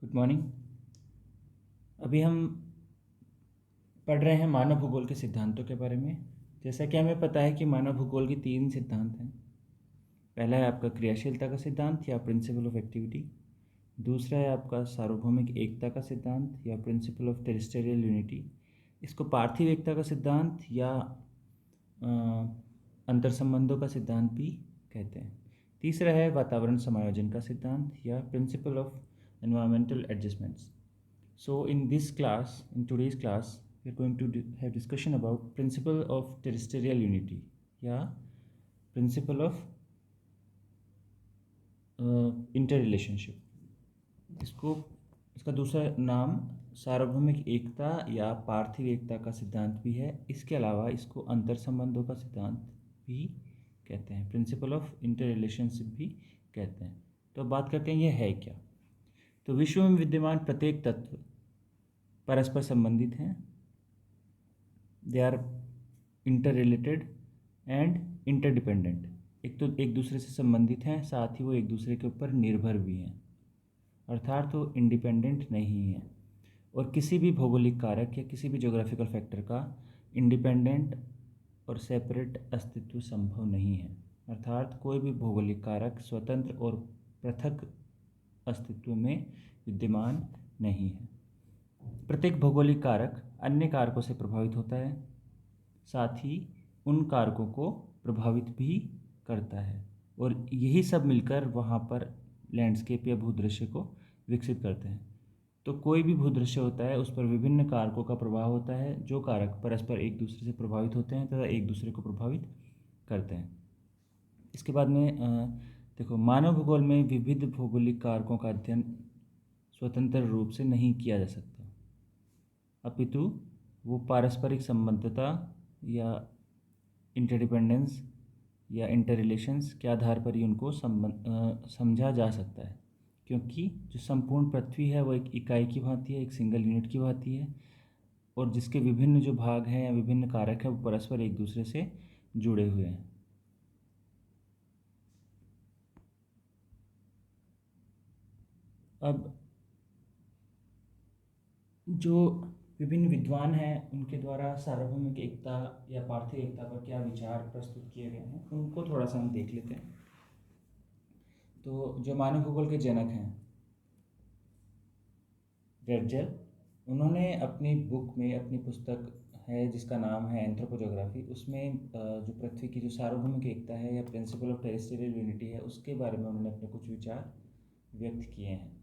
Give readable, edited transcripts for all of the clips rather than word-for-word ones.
Good morning. अभी हम पढ़ रहे हैं मानव भूगोल के सिद्धांतों के बारे में। जैसा कि हमें पता है कि मानव भूगोल के तीन सिद्धांत हैं। पहला है आपका क्रियाशीलता का सिद्धांत या प्रिंसिपल ऑफ एक्टिविटी। दूसरा है आपका सार्वभौमिक एकता का सिद्धांत या प्रिंसिपल ऑफ टेरिस्टेरियल यूनिटी। इसको पार्थिव एकता का सिद्धांत या अंतर संबंधों का सिद्धांत भी कहते हैं। तीसरा है वातावरण समायोजन का सिद्धांत या principle of environmental adjustments. So in today's class, we are going to have discussion about principle of terrestrial unity या principle of interrelationship। इसको इसका दूसरा नाम सार्वभौमिक एकता या पार्थिव एकता का सिद्धांत भी है। इसके अलावा इसको अंतर संबंधों का सिद्धांत भी कहते हैं, प्रिंसिपल ऑफ इंटररिलेशनशिप भी कहते हैं। तो अब बात करते हैं यह है क्या। तो विश्व में विद्यमान प्रत्येक तत्व परस्पर संबंधित हैं। They are interrelated and interdependent. एक तो एक दूसरे से संबंधित हैं, साथ ही वो एक दूसरे के ऊपर निर्भर भी हैं, अर्थात वो इंडिपेंडेंट नहीं है। और किसी भी भौगोलिक कारक या किसी भी ज्योग्राफिकल फैक्टर का इंडिपेंडेंट और सेपरेट अस्तित्व संभव नहीं है। अर्थात कोई भी भौगोलिक कारक स्वतंत्र और पृथक अस्तित्व में विद्यमान नहीं है। प्रत्येक भौगोलिक कारक अन्य कारकों से प्रभावित होता है, साथ ही उन कारकों को प्रभावित भी करता है, और यही सब मिलकर वहाँ पर लैंडस्केप या भूदृश्य को विकसित करते हैं। तो कोई भी भूदृश्य होता है उस पर विभिन्न कारकों का प्रभाव होता है, जो कारक परस्पर एक दूसरे से प्रभावित होते हैं तथा एक दूसरे को प्रभावित करते हैं। इसके बाद में देखो, मानव भूगोल में विविध भौगोलिक कारकों का अध्ययन स्वतंत्र रूप से नहीं किया जा सकता, अपितु वो पारस्परिक संबद्धता या इंटरडिपेंडेंस या इंटर रिलेशंस के आधार पर ही उनको समझा जा सकता है। क्योंकि जो संपूर्ण पृथ्वी है वो एक इकाई की भांति है, एक सिंगल यूनिट की भांति है, और जिसके विभिन्न जो भाग हैं या विभिन्न कारक हैं वो परस्पर एक दूसरे से जुड़े हुए हैं। अब जो विभिन्न विद्वान हैं उनके द्वारा सार्वभौमिक एकता या पार्थिव एकता पर क्या विचार प्रस्तुत किए गए हैं उनको थोड़ा सा हम देख लेते हैं। तो जो मानव भूगोल के जनक हैं रेडजेल, उन्होंने अपनी बुक में, अपनी पुस्तक है जिसका नाम है एंथ्रोपोजोग्राफी, उसमें जो पृथ्वी की जो सार्वभौमिक एकता है या प्रिंसिपल ऑफ टेरेस्ट्रियल यूनिटी है उसके बारे में उन्होंने अपने कुछ विचार व्यक्त किए हैं।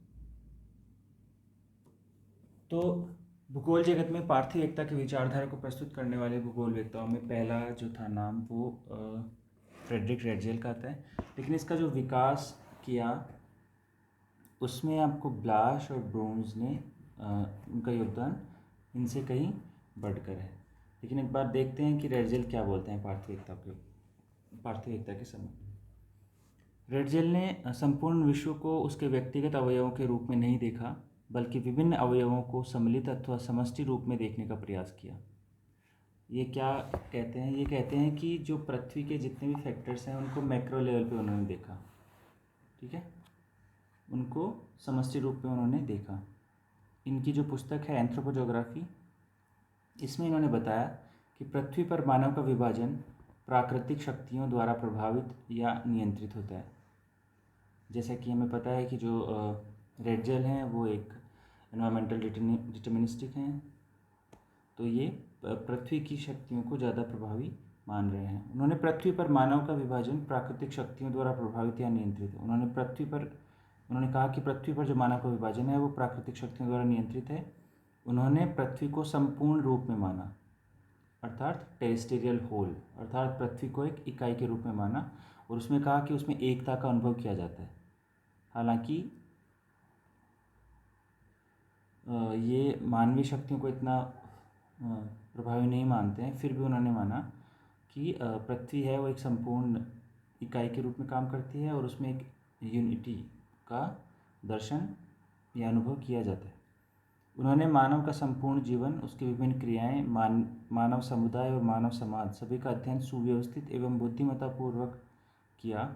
तो भूगोल जगत में पार्थिव एकता की विचारधारा को प्रस्तुत करने वाले भूगोल वेत्ताओं में पहला जो था नाम वो फ्रेडरिक रेडजेल का आता है। लेकिन इसका जो विकास किया उसमें आपको ब्लाश और ब्रोन्स ने उनका योगदान इनसे कहीं बढ़कर है। लेकिन एक बार देखते हैं कि रेडजेल क्या बोलते हैं पार्थिव एकता के संबंध में। रेडजेल ने संपूर्ण विश्व को उसके व्यक्तिगत अवयवों के रूप में नहीं देखा, बल्कि विभिन्न अवयवों को सम्मिलित अथवा समष्टि रूप में देखने का प्रयास किया। ये क्या कहते हैं? ये कहते हैं कि जो पृथ्वी के जितने भी फैक्टर्स हैं उनको मैक्रो लेवल पे उन्होंने देखा, ठीक है, उनको समष्टि रूप में उन्होंने देखा। इनकी जो पुस्तक है एंथ्रोपोजोग्राफी, इसमें इन्होंने बताया कि पृथ्वी पर मानव का विभाजन प्राकृतिक शक्तियों द्वारा प्रभावित या नियंत्रित होता है। जैसा कि हमें पता है कि जो रेडजेल हैं वो एक एनवायरमेंटल डिटर्मिनिस्टिक हैं, तो ये पृथ्वी की शक्तियों को ज़्यादा प्रभावी मान रहे हैं। उन्होंने पृथ्वी पर मानव का विभाजन प्राकृतिक शक्तियों द्वारा प्रभावित या नियंत्रित है। उन्होंने कहा कि पृथ्वी पर जो मानव का विभाजन है वो प्राकृतिक शक्तियों द्वारा नियंत्रित है। उन्होंने पृथ्वी को संपूर्ण रूप में माना, अर्थात टेरेस्टेरियल होल, अर्थात पृथ्वी को एक इकाई के रूप में माना, और उसमें कहा कि उसमें एकता का अनुभव किया जाता है। हालांकि ये मानवीय शक्तियों को इतना प्रभावी नहीं मानते हैं, फिर भी उन्होंने माना कि पृथ्वी है वो एक संपूर्ण इकाई के रूप में काम करती है और उसमें एक यूनिटी का दर्शन या अनुभव किया जाता है। उन्होंने मानव का संपूर्ण जीवन, उसकी विभिन्न क्रियाएं, मानव समुदाय और मानव समाज सभी का अध्ययन सुव्यवस्थित एवं बुद्धिमत्तापूर्वक किया,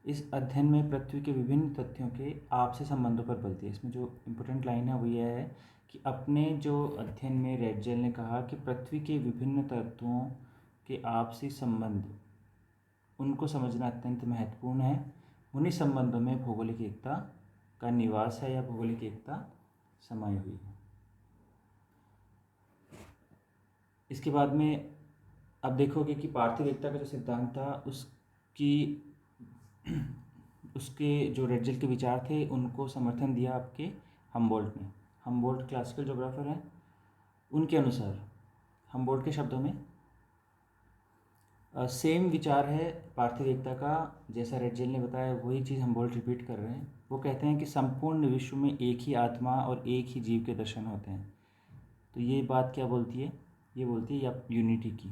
इस अध्ययन में पृथ्वी के विभिन्न तथ्यों के आपसी संबंधों पर बल दिया। इसमें जो इम्पोर्टेंट लाइन है वो यह है कि अपने जो अध्ययन में रेडजेल ने कहा कि पृथ्वी के विभिन्न तत्वों के आपसी संबंध, उनको समझना अत्यंत महत्वपूर्ण है। उन्हीं संबंधों में भौगोलिक एकता का निवास है या भौगोलिक एकता समाई हुई है। इसके बाद में अब देखोगे कि पार्थिव एकता का जो सिद्धांत था उसके जो रेडजेल के विचार थे उनको समर्थन दिया आपके हम्बोल्ट ने। हम्बोल्ट क्लासिकल ज्योग्राफर हैं। उनके अनुसार हम्बोल्ट के शब्दों में सेम विचार है पार्थिव एकता का, जैसा रेडजेल ने बताया वही चीज़ हम्बोल्ट रिपीट कर रहे हैं। वो कहते हैं कि संपूर्ण विश्व में एक ही आत्मा और एक ही जीव के दर्शन होते हैं। तो ये बात क्या बोलती है? ये बोलती है यूनिटी की,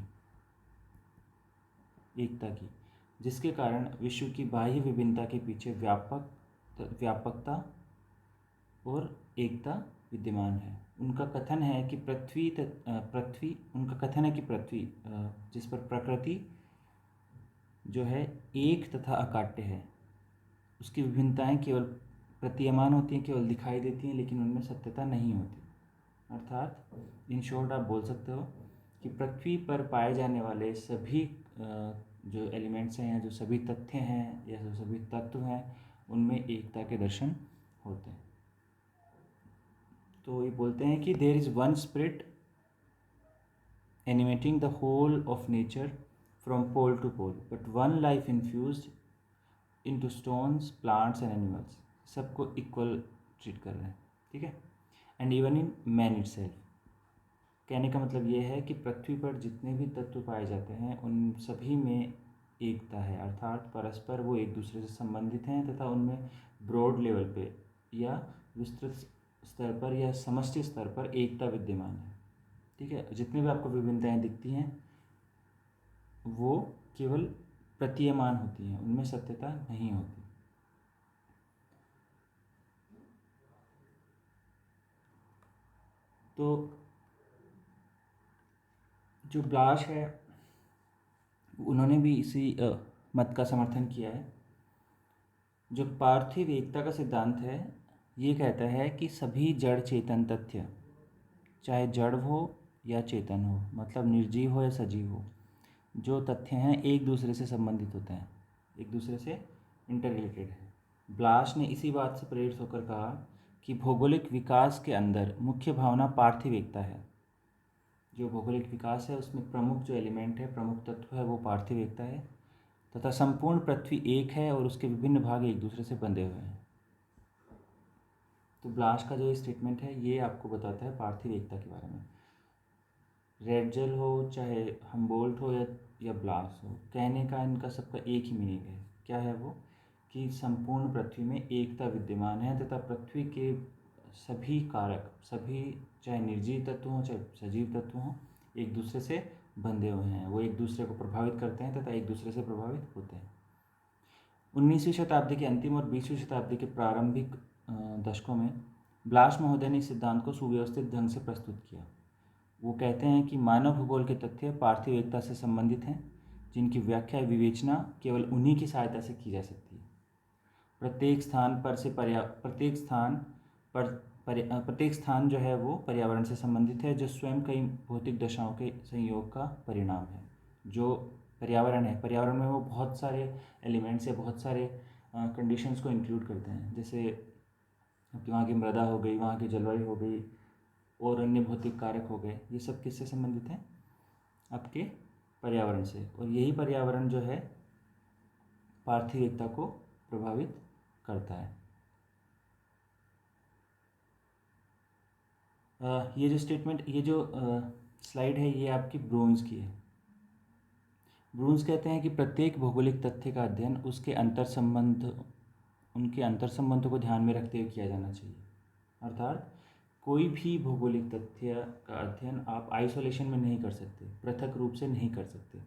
एकता की, जिसके कारण विश्व की बाह्य विभिन्नता के पीछे व्यापकता और एकता विद्यमान है। उनका कथन है कि पृथ्वी जिस पर प्रकृति जो है एक तथा अकाट्य है, उसकी विभिन्नताएं केवल प्रतीयमान होती हैं, केवल दिखाई देती हैं, लेकिन उनमें सत्यता नहीं होती। अर्थात इन शॉर्ट आप बोल सकते हो कि पृथ्वी पर पाए जाने वाले सभी जो एलिमेंट्स हैं या जो सभी तथ्य हैं या जो सभी तत्व हैं, उनमें एकता के दर्शन होते हैं। तो ये बोलते हैं कि there is one spirit animating the whole of nature from pole to pole, but one life infused into stones, plants and animals. सबको इक्वल ट्रीट कर रहे हैं, ठीक है। And even in man itself. कहने का मतलब ये है कि पृथ्वी पर जितने भी तत्व पाए जाते हैं उन सभी में एकता है, अर्थात परस्पर वो एक दूसरे से संबंधित हैं तथा उनमें ब्रॉड लेवल पे या विस्तृत स्तर पर या समष्टि स्तर पर एकता विद्यमान है, ठीक है। जितनी भी आपको विभिन्नताएं दिखती हैं वो केवल प्रतीयमान होती हैं, उनमें सत्यता नहीं होती। तो जो ब्लाश है उन्होंने भी इसी मत का समर्थन किया है। जो पार्थिव एकता का सिद्धांत है ये कहता है कि सभी जड़ चेतन तथ्य, चाहे जड़ हो या चेतन हो, मतलब निर्जीव हो या सजीव हो, जो तथ्य हैं एक दूसरे से संबंधित होते हैं, एक दूसरे से इंटर रिलेटेड है। ब्लाश ने इसी बात से प्रेरित होकर कहा कि भौगोलिक विकास के अंदर मुख्य भावना पार्थिव एकता है। जो भौगोलिक विकास है उसमें प्रमुख जो एलिमेंट है, प्रमुख तत्व है, वो पार्थिव एकता है तथा संपूर्ण पृथ्वी एक है और उसके विभिन्न भाग एक दूसरे से बंधे हुए हैं। तो ब्लाश का जो स्टेटमेंट है ये आपको बताता है पार्थिव एकता के बारे में। रेडजेल हो चाहे हम्बोल्ट हो या ब्लाश हो, कहने का इनका सबका एक ही मीनिंग है। क्या है वो? कि संपूर्ण पृथ्वी में एकता विद्यमान है तथा पृथ्वी के सभी कारक, सभी चाहे निर्जीव तत्व हों चाहे सजीव तत्व हों, एक दूसरे से बंधे हुए हैं, वो एक दूसरे को प्रभावित करते हैं तथा एक दूसरे से प्रभावित होते हैं। 19वीं शताब्दी के अंतिम और 20वीं शताब्दी के प्रारंभिक दशकों में ब्लाश महोदय ने इस सिद्धांत को सुव्यवस्थित ढंग से प्रस्तुत किया। वो कहते हैं कि मानव भूगोल के तथ्य पार्थिव एकता से संबंधित हैं, जिनकी व्याख्या विवेचना केवल उन्हीं की सहायता से की जा सकती है। प्रत्येक स्थान जो है वो पर्यावरण से संबंधित है, जो स्वयं कई भौतिक दशाओं के संयोग का परिणाम है। जो पर्यावरण है, पर्यावरण में वो बहुत सारे एलिमेंट्स या बहुत सारे कंडीशंस को इंक्लूड करते हैं, जैसे वहाँ की मृदा हो गई, वहाँ की जलवायु हो गई और अन्य भौतिक कारक हो गए। ये सब किससे संबंधित हैं? आपके पर्यावरण से। और यही पर्यावरण जो है पार्थिव एकता को प्रभावित करता है। ये जो स्टेटमेंट, ये जो स्लाइड है ये आपकी ब्रून्स की है। ब्रून्स कहते हैं कि प्रत्येक भौगोलिक तथ्य का अध्ययन उनके अंतर संबंधों को ध्यान में रखते हुए किया जाना चाहिए। अर्थात कोई भी भौगोलिक तथ्य का अध्ययन आप आइसोलेशन में नहीं कर सकते, पृथक रूप से नहीं कर सकते।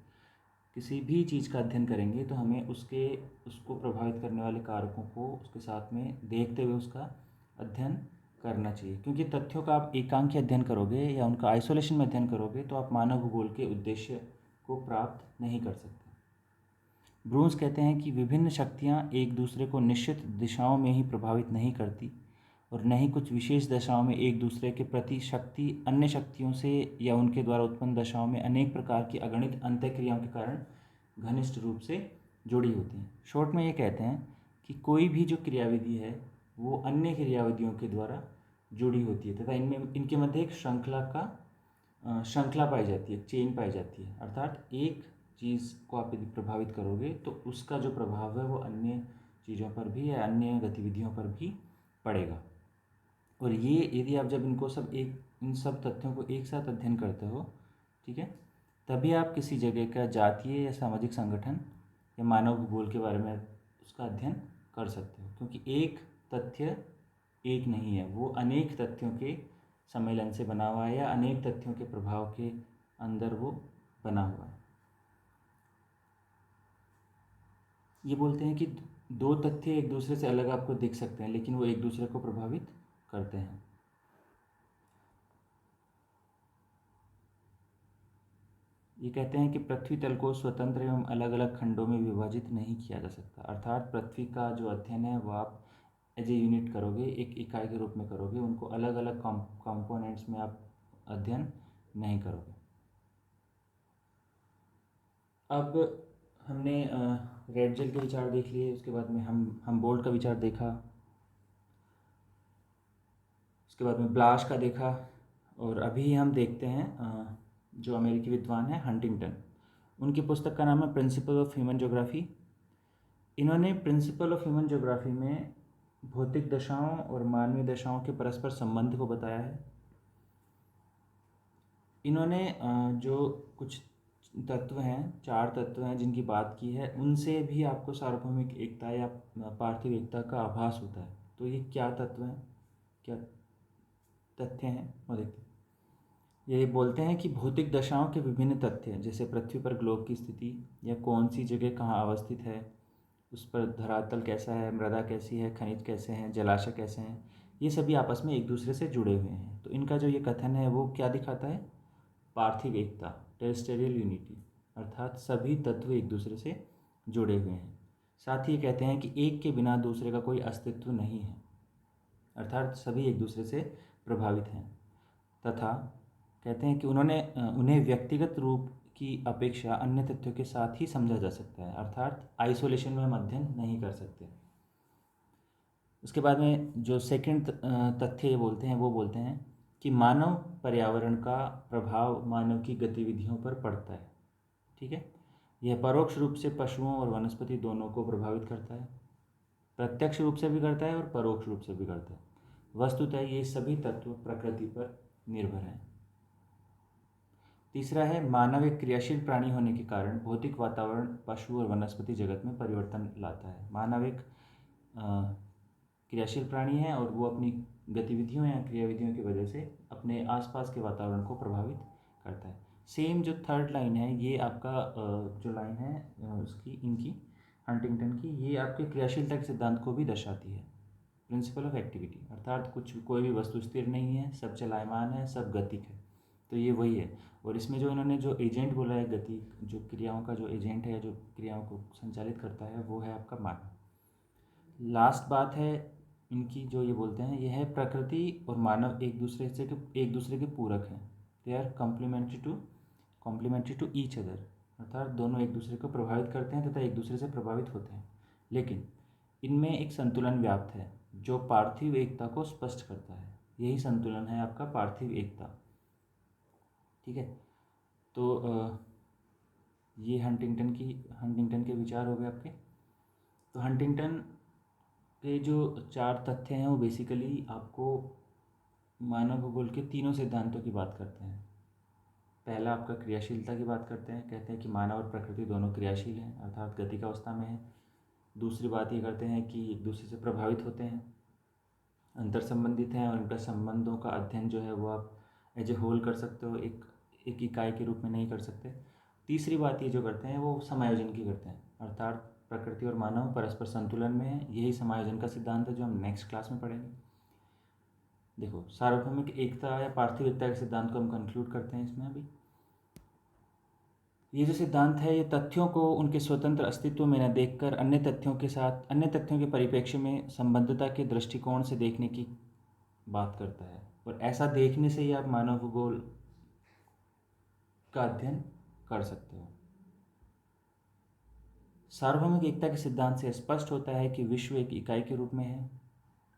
किसी भी चीज़ का अध्ययन करेंगे तो हमें उसको प्रभावित करने वाले कारकों को उसके साथ में देखते हुए उसका अध्ययन करना चाहिए, क्योंकि तथ्यों का आप एकांकी अध्ययन करोगे या उनका आइसोलेशन में अध्ययन करोगे तो आप मानव भूगोल के उद्देश्य को प्राप्त नहीं कर सकते। ब्रूंस कहते हैं कि विभिन्न शक्तियाँ एक दूसरे को निश्चित दिशाओं में ही प्रभावित नहीं करती और न ही कुछ विशेष दशाओं में एक दूसरे के प्रति शक्ति अन्य शक्तियों से या उनके द्वारा उत्पन्न दशाओं में अनेक प्रकार की अगणित अंतःक्रियाओं के कारण घनिष्ठ रूप से जुड़ी होती हैं। शॉर्ट में ये कहते हैं कि कोई भी जो क्रियाविधि है वो अन्य क्रियाविधियों के द्वारा जुड़ी होती है तथा इनमें इनके मध्य एक श्रृंखला पाई जाती है, चेन पाई जाती है। अर्थात एक चीज़ को आप यदि प्रभावित करोगे तो उसका जो प्रभाव है वो अन्य चीज़ों पर भी या अन्य गतिविधियों पर भी पड़ेगा। और ये यदि आप जब इनको सब एक इन सब तथ्यों को एक साथ अध्ययन करते हो, ठीक है, तभी आप किसी जगह का जातीय या सामाजिक संगठन या मानव भूगोल के बारे में उसका अध्ययन कर सकते हो। क्योंकि एक तथ्य एक नहीं है, वो अनेक तथ्यों के सम्मेलन से बना हुआ है या अनेक तथ्यों के प्रभाव के अंदर वो बना हुआ है। ये बोलते हैं कि दो तथ्य एक दूसरे से अलग आपको दिख सकते हैं लेकिन वो एक दूसरे को प्रभावित करते हैं। ये कहते हैं कि पृथ्वी तल को स्वतंत्र एवं अलग अलग खंडों में विभाजित नहीं किया जा सकता। अर्थात पृथ्वी का जो अध्ययन है वो आप एज ए यूनिट करोगे, एक इकाई के रूप में करोगे, उनको अलग अलग कंपोनेंट्स में आप अध्ययन नहीं करोगे। अब हमने रेड जेल के विचार देख लिए, उसके बाद में हम बोल्ट का विचार देखा, उसके बाद में ब्लाश का देखा, और अभी हम देखते हैं जो अमेरिकी विद्वान है हंटिंगटन, उनकी पुस्तक का नाम है प्रिंसिपल ऑफ ह्यूमन ज्योग्राफी। इन्होंने प्रिंसिपल ऑफ ह्यूमन ज्योग्राफी में भौतिक दशाओं और मानवीय दशाओं के परस्पर संबंध को बताया है। इन्होंने जो कुछ तत्व हैं, 4 तत्व हैं जिनकी बात की है, उनसे भी आपको सार्वभौमिक एकता या पार्थिव एकता का आभास होता है। तो ये क्या तत्व हैं, क्या तथ्य हैं, वो देखते हैं। ये बोलते हैं कि भौतिक दशाओं के विभिन्न तथ्य, जैसे पृथ्वी पर ग्लोब की स्थिति या कौन सी जगह कहाँ अवस्थित है, उस पर धरातल कैसा है, मृदा कैसी है, खनिज कैसे हैं, जलाशय कैसे हैं, ये सभी आपस में एक दूसरे से जुड़े हुए हैं। तो इनका जो ये कथन है वो क्या दिखाता है? पार्थिव एकता, टेरेस्टेरियल यूनिटी, अर्थात सभी तत्व एक दूसरे से जुड़े हुए हैं। साथ ही कहते हैं कि एक के बिना दूसरे का कोई अस्तित्व नहीं है, अर्थात सभी एक दूसरे से प्रभावित हैं। तथा कहते हैं कि उन्हें व्यक्तिगत रूप की अपेक्षा अन्य तथ्यों के साथ ही समझा जा सकता है, अर्थात आइसोलेशन में हम अध्ययन नहीं कर सकते। उसके बाद में जो सेकंड तथ्य ये बोलते हैं वो बोलते हैं कि मानव पर्यावरण का प्रभाव मानव की गतिविधियों पर पड़ता है। ठीक है, यह परोक्ष रूप से पशुओं और वनस्पति दोनों को प्रभावित करता है, प्रत्यक्ष रूप से भी करता है और परोक्ष रूप से भी करता है। वस्तुतः ये सभी तत्व प्रकृति पर निर्भर हैं। तीसरा है, मानव एक क्रियाशील प्राणी होने के कारण भौतिक वातावरण पशु और वनस्पति जगत में परिवर्तन लाता है। मानव एक क्रियाशील प्राणी है और वो अपनी गतिविधियों या क्रियाविधियों की वजह से अपने आसपास के वातावरण को प्रभावित करता है। सेम जो थर्ड लाइन है, ये आपका जो लाइन है उसकी इनकी हंटिंगटन की, ये आपके क्रियाशीलता के सिद्धांत को भी दर्शाती है, प्रिंसिपल ऑफ एक्टिविटी, अर्थात कोई भी वस्तु स्थिर नहीं है, सब चलायमान है, सब गतिक है। तो ये वही है। और इसमें जो इन्होंने जो एजेंट बोला है, गति जो क्रियाओं का जो एजेंट है, जो क्रियाओं को संचालित करता है, वो है आपका मानव। लास्ट बात है इनकी जो ये बोलते हैं, यह है प्रकृति और मानव एक दूसरे के पूरक हैं। They are complementary to each other, अर्थात दोनों एक दूसरे को प्रभावित करते हैं तथा एक दूसरे से प्रभावित होते हैं, लेकिन इनमें एक संतुलन व्याप्त है जो पार्थिव एकता को स्पष्ट करता है। यही संतुलन है आपका पार्थिव एकता। ठीक है, तो ये हंटिंगटन के विचार हो गए आपके। तो हंटिंगटन के जो 4 तथ्य हैं वो बेसिकली आपको मानव भूगोल के तीनों सिद्धांतों की बात करते हैं। पहला आपका क्रियाशीलता की बात करते हैं, कहते हैं कि मानव और प्रकृति दोनों क्रियाशील हैं, अर्थात गति का अवस्था में है। दूसरी बात ये करते हैं कि एक दूसरे से प्रभावित होते हैं, अंतर संबंधित हैं, और उनका संबंधों का अध्ययन जो है वो आप एज ए होल कर सकते हो, एक इकाई के रूप में नहीं कर सकते। तीसरी बात ये जो करते हैं वो समायोजन की करते हैं, अर्थात प्रकृति और मानव परस्पर संतुलन में है। यही समायोजन का सिद्धांत है जो हम नेक्स्ट क्लास में पढ़ेंगे। देखो, सार्वभौमिक एकता या पार्थिव एकता के सिद्धांत को हम कंक्लूड करते हैं इसमें अभी। ये जो सिद्धांत है ये तथ्यों को उनके स्वतंत्र अस्तित्व में न देखकर अन्य तथ्यों के साथ अन्य तथ्यों के परिप्रेक्ष्य में संबद्धता के दृष्टिकोण से देखने की बात करता है, और ऐसा देखने से ही आप मानव भूगोल का अध्ययन कर सकते हो। सार्वभौमिक एकता के सिद्धांत से स्पष्ट होता है कि विश्व एक इकाई के रूप में है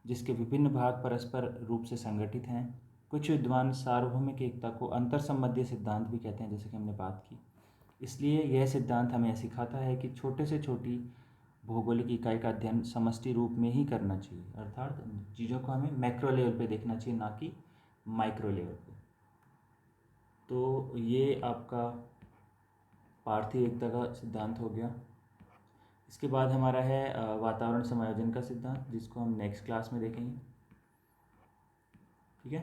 जिसके विभिन्न भाग परस्पर रूप से संगठित हैं। कुछ विद्वान सार्वभौमिक एकता को अंतरसंबंधीय सिद्धांत भी कहते हैं, जैसे कि हमने बात की। इसलिए यह सिद्धांत हमें सिखाता है कि छोटे से छोटी भौगोलिक इकाई का अध्ययन समष्टि रूप में ही करना चाहिए, अर्थात चीज़ों को हमें मैक्रो लेवल पे देखना चाहिए, ना कि माइक्रो लेवल पे। तो ये आपका पार्थिव एकता का सिद्धांत हो गया। इसके बाद हमारा है वातावरण समायोजन का सिद्धांत, जिसको हम नेक्स्ट क्लास में देखेंगे। ठीक है,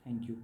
थैंक यू।